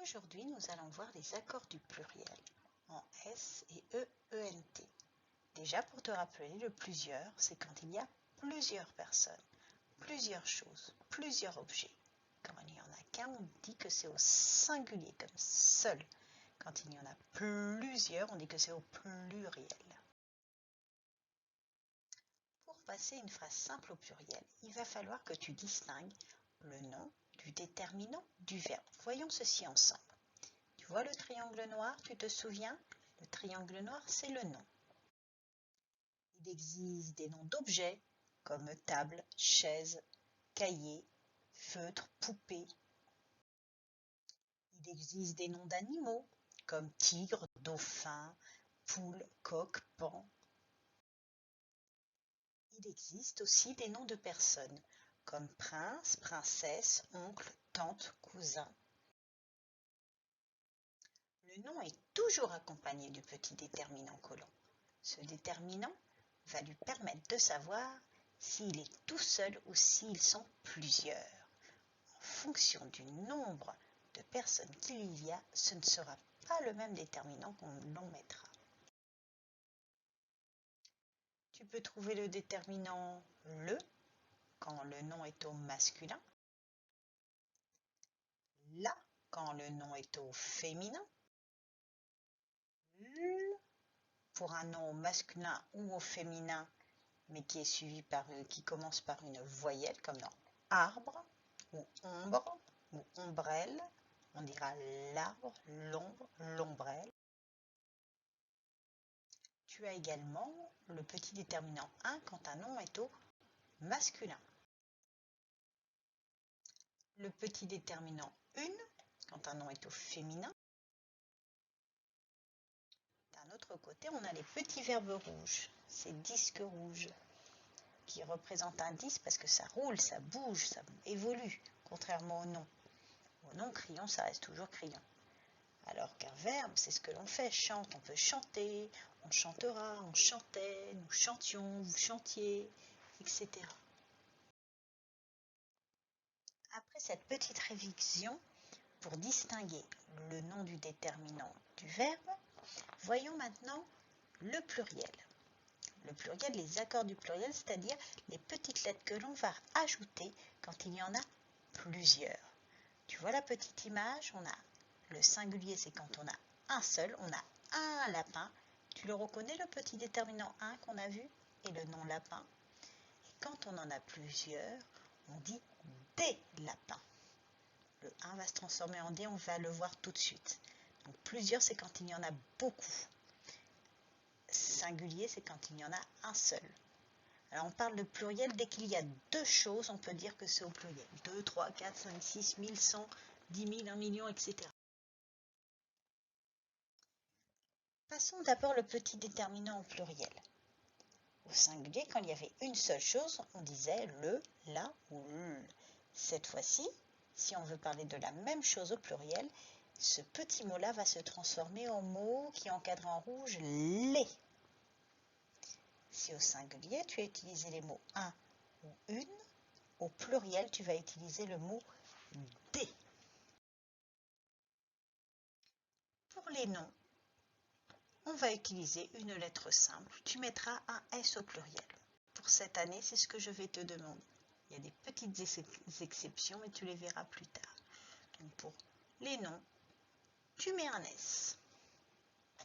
Aujourd'hui, nous allons voir les accords du pluriel en S et E, ENT. Déjà, pour te rappeler, le plusieurs, c'est quand il y a plusieurs personnes, plusieurs choses, plusieurs objets. Quand il n'y en a qu'un, on dit que c'est au singulier, comme seul. Quand il y en a plusieurs, on dit que c'est au pluriel. Pour passer une phrase simple au pluriel, il va falloir que tu distingues le nom du déterminant du verbe. Voyons ceci ensemble. Tu vois le triangle noir, tu te souviens? Le triangle noir, c'est le nom. Il existe des noms d'objets comme table, chaise, cahier, feutre, poupée. Il existe des noms d'animaux comme tigre, dauphin, poule, coq, paon. Il existe aussi des noms de personnes comme prince, princesse, oncle, tante, cousin. Le nom est toujours accompagné du petit déterminant collant. Ce déterminant va lui permettre de savoir s'il est tout seul ou s'ils sont plusieurs. En fonction du nombre de personnes qu'il y a, ce ne sera pas le même déterminant qu'on l'on mettra. Tu peux trouver le déterminant le quand le nom est au masculin, la quand le nom est au féminin, l pour un nom au masculin ou au féminin mais qui est suivi qui commence par une voyelle comme dans arbre ou ombre ou ombrelle. On dira l'arbre, l'ombre, l'ombrelle. Tu as également le petit déterminant un quand un nom est au masculin. Le petit déterminant une quand un nom est au féminin. D'un autre côté, on a les petits verbes rouges, ces disques rouges qui représentent un disque parce que ça roule, ça bouge, ça évolue, contrairement au nom. Au nom crayon, ça reste toujours crayon. Alors qu'un verbe, c'est ce que l'on fait, chante, on peut chanter, on chantera, on chantait, nous chantions, vous chantiez, etc. Après cette petite révision, pour distinguer le nom du déterminant du verbe, voyons maintenant le pluriel. Le pluriel, les accords du pluriel, c'est-à-dire les petites lettres que l'on va ajouter quand il y en a plusieurs. Tu vois la petite image? On a le singulier, c'est quand on a un seul, on a un lapin. Tu le reconnais, le petit déterminant un qu'on a vu? Et le nom lapin. Et quand on en a plusieurs, on dit des lapins. Le 1 va se transformer en D, on va le voir tout de suite. Donc plusieurs, c'est quand il y en a beaucoup. Singulier, c'est quand il y en a un seul. Alors on parle de pluriel, dès qu'il y a deux choses, on peut dire que c'est au pluriel. 2, 3, 4, 5, 6, 1000, 100, 10 000, 1 million, etc. Passons d'abord le petit déterminant au pluriel. Au singulier, quand il y avait une seule chose, on disait le, la ou l. Cette fois-ci, si on veut parler de la même chose au pluriel, ce petit mot-là va se transformer en mot qui est encadré en rouge, les. Si au singulier, tu as utilisé les mots un ou une, au pluriel, tu vas utiliser le mot des. Pour les noms, on va utiliser une lettre simple. Tu mettras un S au pluriel. Pour cette année, c'est ce que je vais te demander. Il y a des petites exceptions, mais tu les verras plus tard. Donc pour les noms, tu mets un S.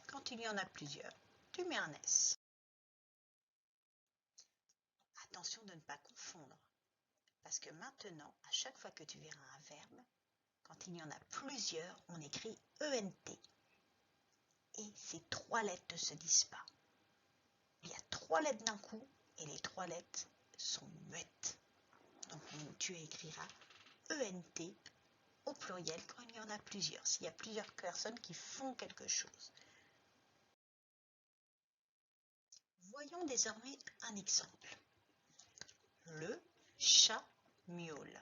Quand il y en a plusieurs, tu mets un S. Attention de ne pas confondre, parce que maintenant, à chaque fois que tu verras un verbe, quand il y en a plusieurs, on écrit ENT. Et ces trois lettres ne se disent pas. Il y a trois lettres d'un coup et les trois lettres sont muettes. Donc tu écriras ENT au pluriel quand il y en a plusieurs, s'il y a plusieurs personnes qui font quelque chose. Voyons désormais un exemple. Le chat miaule.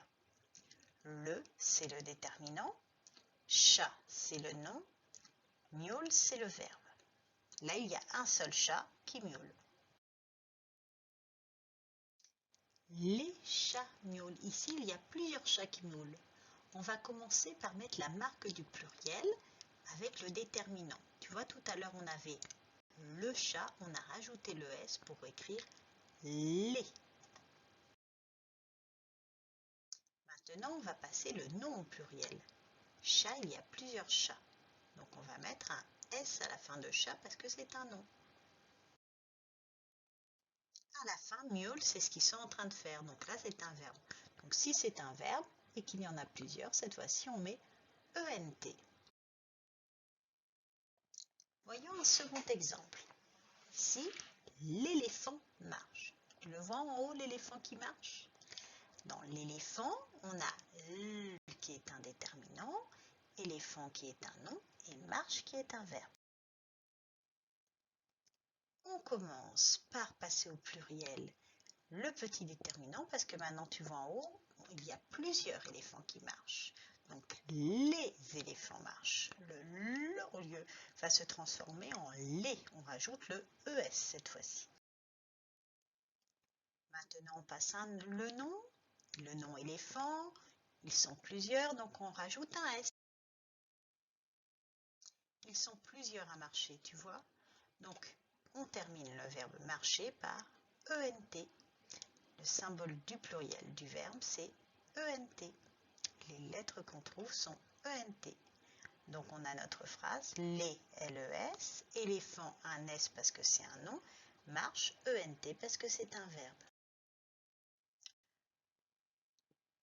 Le, c'est le déterminant. Chat, c'est le nom. Miaule, c'est le verbe. Là, il y a un seul chat qui miaule. Les chats miaulent. Ici, il y a plusieurs chats qui miaulent. On va commencer par mettre la marque du pluriel avec le déterminant. Tu vois, tout à l'heure, on avait le chat, on a rajouté le S pour écrire les. Maintenant, on va passer le nom au pluriel. Chat, il y a plusieurs chats. Donc, on va mettre un S à la fin de chat parce que c'est un nom. À la fin, miaule, c'est ce qu'ils sont en train de faire. Donc là, c'est un verbe. Donc, si c'est un verbe et qu'il y en a plusieurs, cette fois-ci, on met ENT. Voyons un second exemple. Ici, l'éléphant marche. Tu le vois en haut, l'éléphant qui marche? Dans l'éléphant, on a L qui est un déterminant, éléphant qui est un nom et marche qui est un verbe. On commence par passer au pluriel le petit déterminant parce que maintenant tu vois en haut, il y a plusieurs éléphants qui marchent. Donc les éléphants marchent. Le L au lieu va se transformer en les. On rajoute le ES cette fois-ci. Maintenant on passe le nom. Le nom éléphant, ils sont plusieurs, donc on rajoute un S. Ils sont plusieurs à marcher, tu vois. Donc, on termine le verbe marcher par ENT. Le symbole du pluriel du verbe, c'est ENT. Les lettres qu'on trouve sont ENT. Donc, on a notre phrase, les, L-E-S, éléphant, un S parce que c'est un nom, marche, ENT parce que c'est un verbe.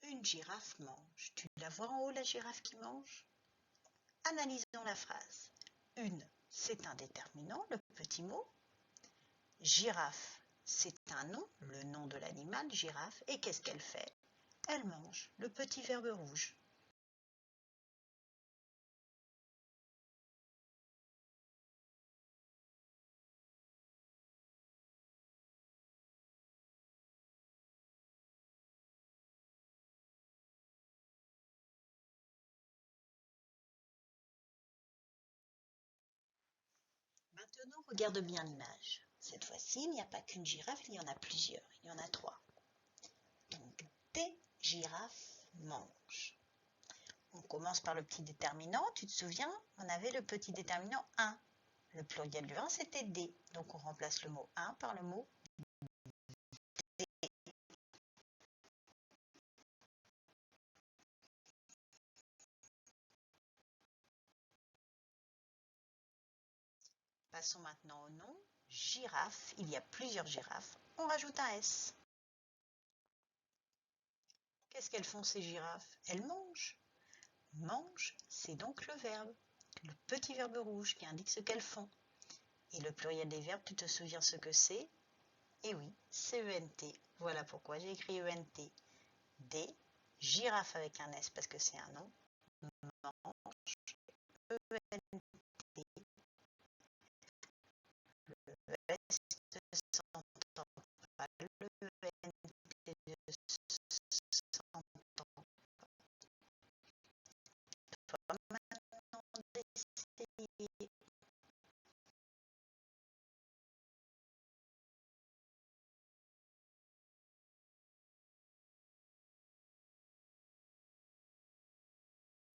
Une girafe mange. Tu la vois en haut, la girafe qui mange? Analysons la phrase. Une, c'est un déterminant, le petit mot. Girafe, c'est un nom, le nom de l'animal, girafe. Et qu'est-ce qu'elle fait? Elle mange, le petit verbe rouge. Maintenant, regarde bien l'image. Cette fois-ci, il n'y a pas qu'une girafe, il y en a plusieurs. Il y en a 3. Donc, des girafes mangent. On commence par le petit déterminant. Tu te souviens, on avait le petit déterminant 1. Le pluriel du 1, c'était des. Donc, on remplace le mot 1 par le mot des. Passons maintenant au nom. Girafe, il y a plusieurs girafes. On rajoute un S. Qu'est-ce qu'elles font ces girafes? Elles mangent. Mange, c'est donc le verbe, le petit verbe rouge qui indique ce qu'elles font. Et le pluriel des verbes, tu te souviens ce que c'est? Eh oui, c'est ENT. Voilà pourquoi j'ai écrit ENT. Des girafes avec un S parce que c'est un nom. Mange, ENT.